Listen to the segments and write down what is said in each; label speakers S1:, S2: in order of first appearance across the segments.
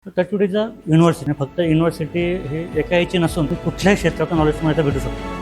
S1: Touchwood is a university. फक्त university हे एका याची नसून कुठल्याही क्षेत्रातून नॉलेज तुम्हाला भेटू शकतो.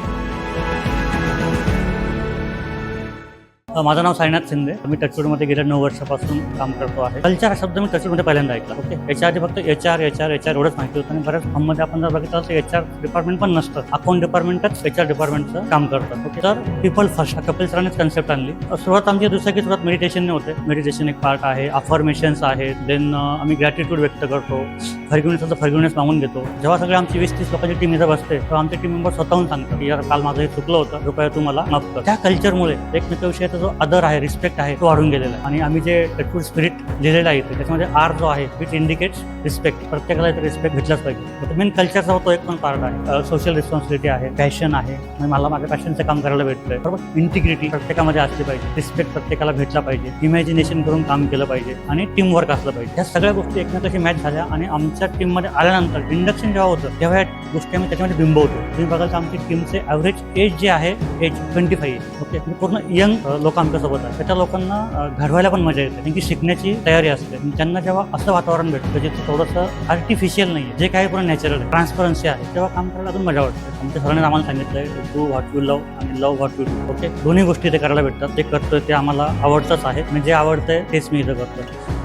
S1: माझं नाव साईनाथ शिंदे. मी टचवूडमध्ये गेल्या 9 वर्षापासून काम करतो आहे. कल्चर हा शब्द मी टचवूडमध्ये पहिल्यांदा ऐकला. ओके, याच्या आधी फक्त एचआर एवढंच माहिती होतं आणि बऱ्याच फॉर्ममध्ये आपण जर बघितलं तर एचआर डिपार्टमेंट पण नसतं. अकाउंट डिपार्टमेंटच एचआर डिपार्टमेंटचं काम करतं. ओके, तर पीपल फर्स्ट हा कपिल सरांनीच कन्सेप्ट आणली. सुरुवात आमची दुसऱ्या सुरुवात मेडिटेशनने होते. मेडिटेशन एक पार्ट आहे, अफर्मेशन्स आहेत, देन आम्ही ग्रॅटिट्यूड व्यक्त करतो, फॉरगिव्हनेस मागून घेतो. जेव्हा सगळे आमची 20-30 लोकांची टीम इथं बसते तेव्हा आमचे टीम मेंबर स्वतःहून सांगतात की यार काल माझं हे चुकलं होतं, कृपया तू मला माफ कर. त्या कल्चरमुळे एकमेकांविषयीचा जो आदर आहे, रिस्पेक्ट आहे, तो वाढून गेलेला आहे. आणि आम्ही जे टचवूड स्पिरिट लिहिलेला आहे त्याच्यामध्ये आर जो आहे विच इंडिकेट्स रिस्पेक्ट. प्रत्येकाला इथे रिस्पेक्ट भेटलाच पाहिजे. मेन कल्चरचा तो एक पण पार्ट आहे. सोशल रिस्पॉन्सिबिलिटी आहे, पॅशन आहे, मला माझ्या पॅशनचं काम करायला भेटतंय. बरोबर, इंटिग्रिटी प्रत्येकामध्ये असली पाहिजे, रिस्पेक्ट प्रत्येकाला भेटला पाहिजे, इमॅजिनेशन करून काम केलं पाहिजे आणि टीमवर्क असलं पाहिजे. ह्या सगळ्या गोष्टी एकमेकांशी मॅच झाल्या आणि आमच्या टीममध्ये आल्यानंतर इंडक्शन जेव्हा होतं तेव्हा ह्या गोष्टी आम्ही त्याच्यामध्ये बिंबवतो. तुम्ही बघाल तर आमची टीमचे ॲव्हरेज एज जे आहे एज 25. ओके, पूर्ण यंग लोक आमच्यासोबत आहेत. त्या लोकांना घडवायला पण मजा येते, त्यांची शिकण्याची तयारी असते. त्यांना जेव्हा असं वातावरण भेटतं जे थोडंसं आर्टिफिशियल नाही आहे, जे काही पूर्ण नॅचरल आहे, ट्रान्सपरन्सी आहे, तेव्हा काम करायला अजून मजा वाटते. आमच्या सरांनी आम्हाला सांगितलंय डू व्हॉट यू लव्ह आणि love what you do. Okay, दोन्ही गोष्टी ते करायला भेटतात. ते करतोय ते आम्हाला आवडतंच आहे. म्हणजे जे आवडतंय तेच मी इथं करतो.